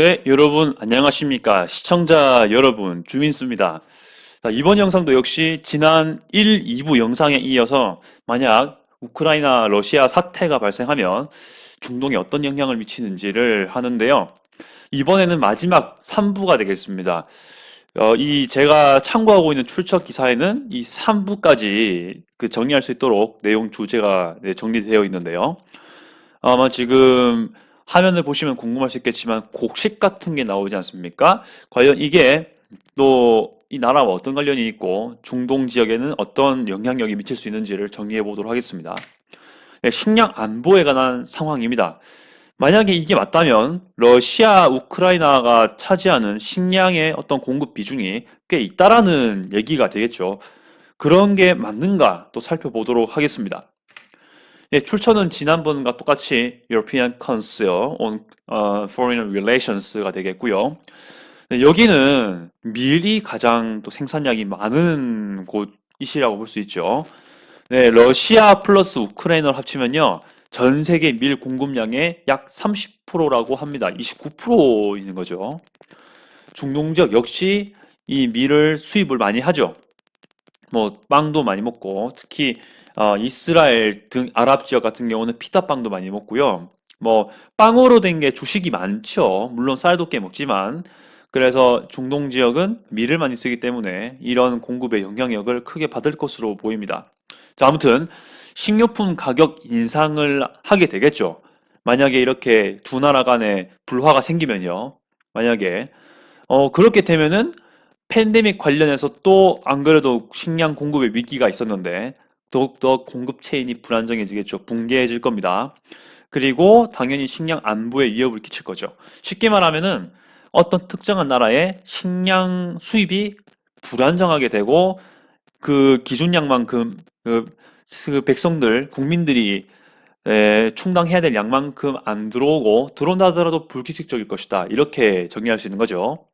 네, 여러분 안녕하십니까? 시청자 여러분, 주민수입니다. 자, 이번 영상도 역시 지난 1, 2부 영상에 이어서 만약 우크라이나, 러시아 사태가 발생하면 중동에 어떤 영향을 미치는지를 하는데요. 이번에는 마지막 3부가 되겠습니다. 이 제가 참고하고 있는 출처 기사에는 이 3부까지 정리할 수 있도록 내용 주제가 정리되어 있는데요. 아마 지금 화면을 보시면 궁금할 수 있겠지만 곡식 같은 게 나오지 않습니까? 과연 이게 또 이 나라와 어떤 관련이 있고 중동 지역에는 어떤 영향력이 미칠 수 있는지를 정리해 보도록 하겠습니다. 네, 식량 안보에 관한 상황입니다. 만약에 이게 맞다면 러시아, 우크라이나가 차지하는 식량의 어떤 공급 비중이 꽤 있다라는 얘기가 되겠죠. 그런 게 맞는가 또 살펴보도록 하겠습니다. 예, 출처는 지난번과 똑같이 European Council on Foreign Relations가 되겠고요. 네, 여기는 밀이 가장 또 생산량이 많은 곳이라고 볼 수 있죠. 네, 러시아 플러스 우크라이나를 합치면요. 전 세계 밀 공급량의 약 30%라고 합니다. 29%인 거죠. 중동 지역 역시 이 밀을 수입을 많이 하죠. 뭐 빵도 많이 먹고 특히 이스라엘 등 아랍 지역 같은 경우는 피타빵도 많이 먹고요. 뭐 빵으로 된 게 주식이 많죠. 물론 쌀도 꽤 먹지만 그래서 중동 지역은 밀을 많이 쓰기 때문에 이런 공급의 영향력을 크게 받을 것으로 보입니다. 자, 아무튼 식료품 가격 인상을 하게 되겠죠. 만약에 이렇게 두 나라 간에 불화가 생기면요. 만약에 그렇게 되면은 팬데믹 관련해서 또 안 그래도 식량 공급의 위기가 있었는데 더욱더 공급 체인이 불안정해지겠죠. 붕괴해질 겁니다. 그리고 당연히 식량 안보에 위협을 끼칠 거죠. 쉽게 말하면은 어떤 특정한 나라의 식량 수입이 불안정하게 되고 그 기준량만큼 그 백성들, 국민들이 충당해야 될 양만큼 안 들어오고 들어온다 하더라도 불규칙적일 것이다. 이렇게 정리할 수 있는 거죠.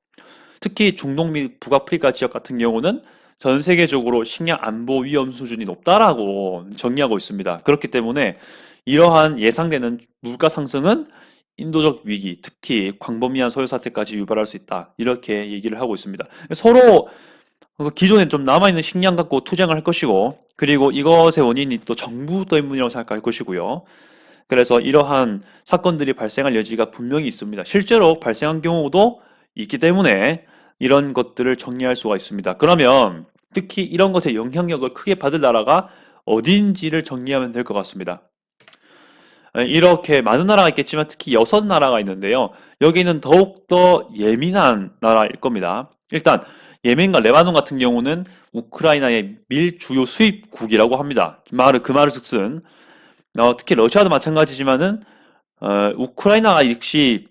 특히 중동 및 북아프리카 지역 같은 경우는 전 세계적으로 식량 안보 위험 수준이 높다라고 정의하고 있습니다. 그렇기 때문에 이러한 예상되는 물가 상승은 인도적 위기, 특히 광범위한 소요 사태까지 유발할 수 있다. 이렇게 얘기를 하고 있습니다. 서로 기존에 좀 남아있는 식량 갖고 투쟁을 할 것이고, 그리고 이것의 원인이 또 정부 때문이라고 생각할 것이고요. 그래서 이러한 사건들이 발생할 여지가 분명히 있습니다. 실제로 발생한 경우도 있기 때문에 이런 것들을 정리할 수가 있습니다. 그러면 특히 이런 것에 영향력을 크게 받을 나라가 어디인지를 정리하면 될 것 같습니다. 이렇게 많은 나라가 있겠지만 특히 6나라가 있는데요. 여기는 더욱더 예민한 나라일 겁니다. 일단 예멘과 레바논 같은 경우는 우크라이나의 밀 주요 수입국이라고 합니다. 그 말을 즉슨 특히 러시아도 마찬가지지만은 우크라이나가 역시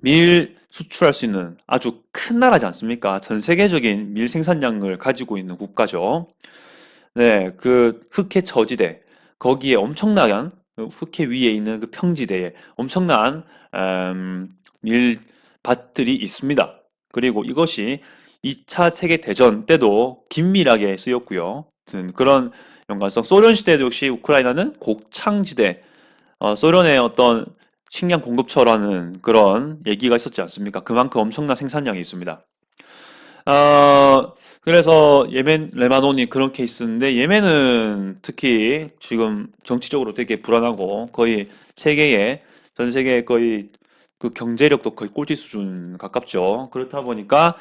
밀 수출할 수 있는 아주 큰 나라지 않습니까? 전 세계적인 밀 생산량을 가지고 있는 국가죠. 네, 그 흑해 저지대 거기에 엄청난 흑해 위에 있는 그 평지대에 엄청난 밀밭들이 있습니다. 그리고 이것이 2차 세계 대전 때도 긴밀하게 쓰였고요. 그런 연관성. 소련 시대도 역시 우크라이나는 곡창지대, 소련의 어떤 식량 공급처라는 그런 얘기가 있었지 않습니까? 그만큼 엄청난 생산량이 있습니다. 그래서 예멘, 레바논이 그런 케이스인데 예멘은 특히 지금 정치적으로 되게 불안하고 거의 세계에 전 세계에 거의 그 경제력도 거의 꼴찌 수준 가깝죠. 그렇다 보니까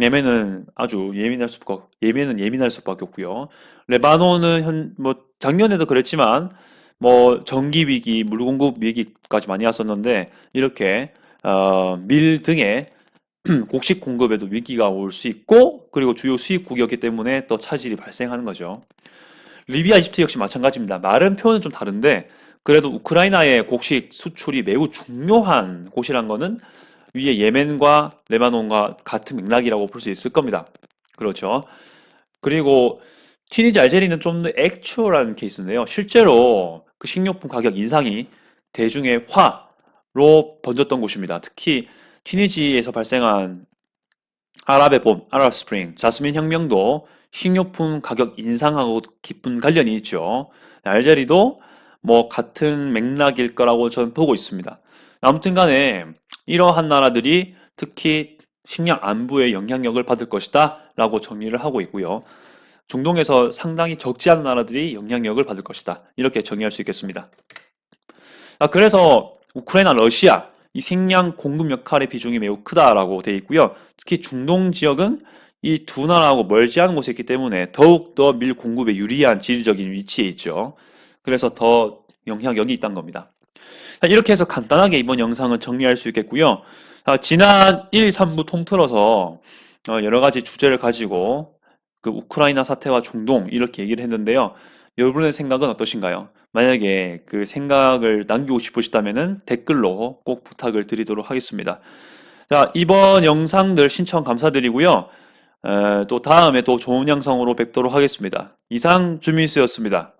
예멘은 아주 예멘은 예민할 수밖에 없고요. 레바논은 뭐 작년에도 그랬지만 뭐 전기 위기, 물 공급 위기까지 많이 왔었는데 이렇게 밀 등의 곡식 공급에도 위기가 올 수 있고 그리고 주요 수입국이었기 때문에 또 차질이 발생하는 거죠. 리비아, 이집트 역시 마찬가지입니다. 말은 표현은 좀 다른데 그래도 우크라이나의 곡식 수출이 매우 중요한 곳이란 거는 위에 예멘과 레바논과 같은 맥락이라고 볼 수 있을 겁니다. 그렇죠. 그리고 튀니지, 알제리는 좀 더 액추얼한 케이스인데요. 실제로 그 식료품 가격 인상이 대중의 화로 번졌던 곳입니다. 특히 튀니지에서 발생한 아랍의 봄, 아랍 스프링, 자스민 혁명도 식료품 가격 인상하고 깊은 관련이 있죠. 알제리도 뭐 같은 맥락일 거라고 저는 보고 있습니다. 아무튼 간에 이러한 나라들이 특히 식량 안보에 영향력을 받을 것이다 라고 정의를 하고 있고요. 중동에서 상당히 적지 않은 나라들이 영향력을 받을 것이다. 이렇게 정의할 수 있겠습니다. 그래서 우크라이나, 러시아 이 식량 공급 역할의 비중이 매우 크다라고 되어 있고요. 특히 중동 지역은 이 두 나라하고 멀지 않은 곳에 있기 때문에 더욱더 밀 공급에 유리한 지리적인 위치에 있죠. 그래서 더 영향력이 있다는 겁니다. 이렇게 해서 간단하게 이번 영상은 정리할 수 있겠고요. 지난 1, 3부 통틀어서 여러 가지 주제를 가지고 그 우크라이나 사태와 중동 이렇게 얘기를 했는데요. 여러분의 생각은 어떠신가요? 만약에 그 생각을 남기고 싶으시다면 댓글로 꼭 부탁을 드리도록 하겠습니다. 자, 이번 영상들 신청 감사드리고요. 또 다음에 또 좋은 영상으로 뵙도록 하겠습니다. 이상 주민수였습니다.